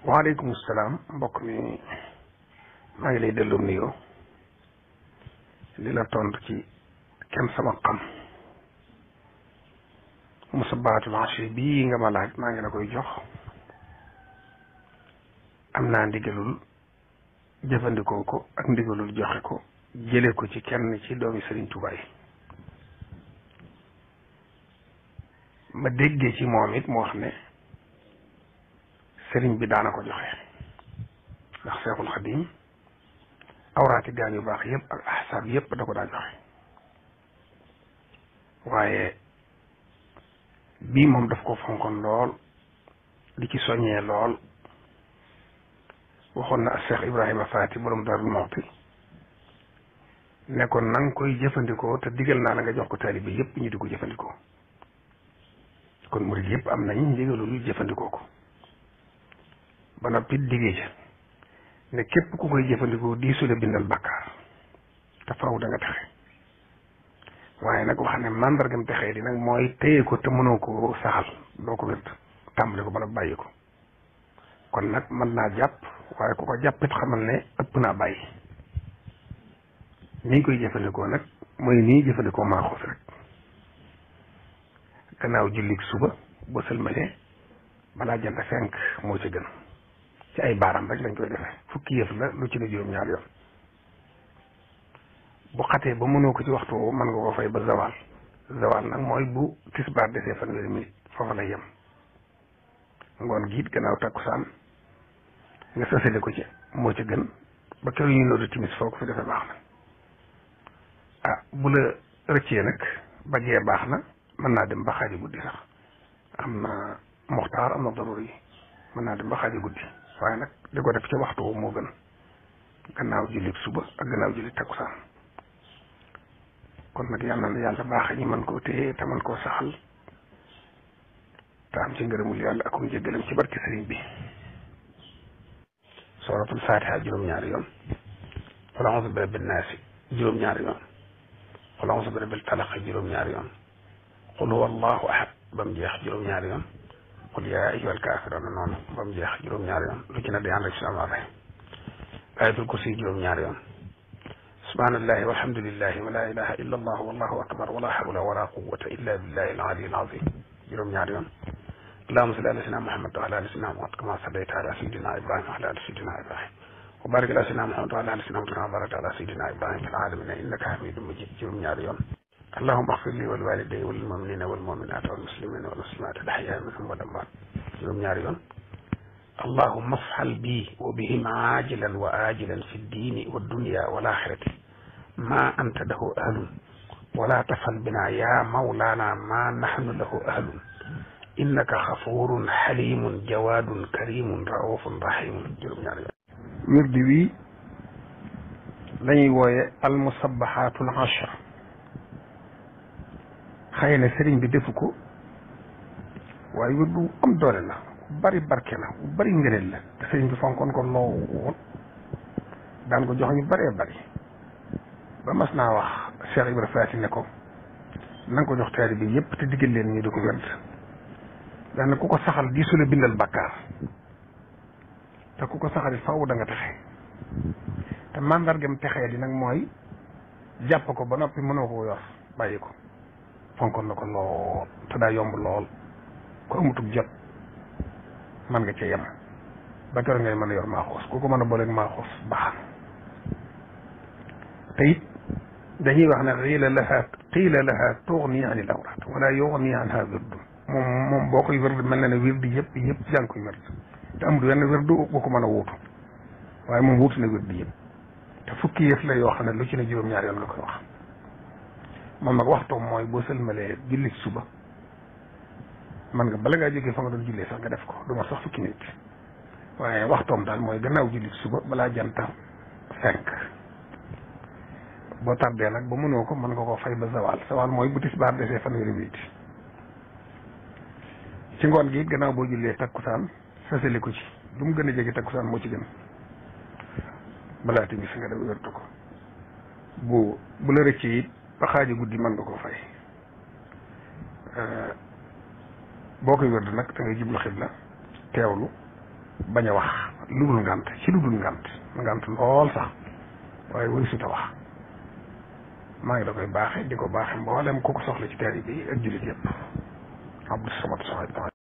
waaleykum salaam mbokk mi maa ngi lay delloo nuyoo di la tontu ci kenn sama xam musabbahatul ashri bii nga ma laaj maa ngi la koy jox am naa ndigalul jëfandikoo ko ak ndigalul joxe ko jële ko ci kenn ci doomi Serigne Touba yi ma déggee ci moom it mu wax ne sëriñ bi daana ko joxe ndax Seexul Xadiim awraati gaan yu baax yëpp ak ahsaab yëpp da ko daa joxe waaye bii moom daf ko fonkoon lool di ci soññee lool waxoon na Cheikh Ibrahima Faati borom Daarul Muxti ne ko na nga koy jëfandikoo te digal naa la nga jox ko taalibe yëpp ñu di ko jëfandikoo kon murid yëpp am nañ ndigalul jëfandikoo ko ba noppi diggee ca ne képp ku koy jëfandikoo diisu la bindal bàkkaar te faaw da nga texe waaye nag wax ne mandargam texee di nag mooy téye ko te mënoo ko saxal doo ko wér tàmbali ko ba nag bàyyi ko kon nag mën naa jàpp waaye ku ko jàppit xamal ne ëpp naa bàyyi ni ñu koy jëfandikoo nag mooy nii jëfandikoo maaxoos rek gannaaw jullik suba boo sëlmalee balaa jant fenk moo ci gën ci ay baaram rek lañ koy defee fukki yëf la lu ci ne juróom-ñaar yoon bu xatee ba mënoo ko ci waxtu woowu mën nga ko fay ba zawal nag mooy bu tisbaar desee fanweeri minute foofa lay yem ngoon giit gannaaw takkusaan nga sësale ko ci moo ci gën ba keroog ñu noddu timis foo ko fi defee baax na bu la rëccee nag ba gee baax na mën naa dem ba xaaji guddi sax am na moxtaar am na daruri yi mën naa dem ba xaaji guddi waaye nag di ko def ci waxtu woowu moo gën gannaaw julli suba ak gannaaw julli takkusaan kon nag yàlla na yàlla baax ñi mën koo téye te mën koo saxal te am ci ngërëmul yàlla ak njëggalam ci barki sëriñ bi suratul fatiha juróom-ñaari yoon qul a'udhu bi rabbin naasi juróom-ñaari yoon qul a'udhu bi rabbil falaq juróom-ñaari yoon qul huwa allahu ahad ba mu jeex juróom-ñaari yoon qul yaa ayyuhal kaafiruuna noonu ba mu jeex juróom-ñaari yoon lu ci ne day ànd ak bismillaahi rahmaani rahiim ayatul kursi juróom-ñaari yoon subhaanallahi walhamdulillahi wa laa ilaaha illa allah wallahu akbar wala hawla wala quwwata illa billahi al-aliyyil azim juróom-ñaari yoon allahumma salli ala sayyidina muhammad wa ala ali sayyidina muhammad kama sallayta ala sayyidina ibrahima wa ala ali sayyidina ibrahima wa barik ala sayyidina muhammad wa ala ali sayyidina muhammad wa barakta ala sayyidina ibrahima fil aalamiina innaka hamiidun majiid juróom-ñaari yoon allahumma ighfir li wal walidayya wal mu'minina wal mu'minati wal muslimina wal muslimati al ahya'i minhum wal amwaat juróom-ñaari yoon allahumma af'al bi wa bihim aajilan wa aajilan fi ddiini wa dunya wal aaxirati ma anta lahu ahlun wala tafal bina ya mawlana ma nahnu lahu ahlun innaka xafurun xalimun jawadun karimun raufun rahimun juróom-ñaari yoon wirdi wi lañuy wooye almusabbahatul ashra xëy na sëriñ bi defu ko waaye wirdu am doole la bari barke la bari ngëneel la te sëriñ bi fonkoon ko lool daan ko jox ñu bëree bari ba mas naa wax Cheikh Ibrahima Faati ne ko na nga ko jox taalibe bi yëpp te diggal leen ñu di ko wedd daan na ku ko saxal di su la bindal bàkkaar te ku ko saxal faaw da nga texe te mandargam texee di nag mooy jàpp ko ba noppi mënoo ko yor bàyyi ko fonkoon na ko lool te daa yomb lool ku amutug jot man nga cee yem ba keroog ngay mën a yor maaxoos ku ko mën a booleeg maaxoos baax te it dañuy wax ne qiila laha tughni an il awraat wala yughni anha wirdu moom boo koy wérd mel na ne wirdi yëpp yaa ngi koy wérd te amul wenn wirdu boo ko mën a wuutu waaye moom wuutu na wirdi yëpp te fukki yëf la yoo xam ne lu ci ne juróom-ñaar yoon nga koy wax moom nag waxtoom mooy boo sëlmalee julli suba man nga bala ngaa jógee fa nga doon jullee sax nga def ko du ma sax fukki nit waaye waxtoom daal mooy gannaaw julli suba balaa janta fenk boo tardee nag ba mënoo ko mën nga koo fay ba zawal mooy bu tisbaar desee fanweeri minute ci ngoon gi gannaaw boo jullee takkusaan sësali ko ci lu mu gën a jege takkusaan moo ci gën balaa timis nga dem wértu ko bu la rëccee it ba xaaji guddi mën nga koo fay boo koy wérdu nag da ngay jublu xibla teewlu bañ a wax lu dul ngant ci lu dul ngant lool sax waaye wëri suta wax maa ngi la koy baaxe di ko baaxe mboolem ku ko soxla ci taalibe yi ak jullit yëpp Abdou Samad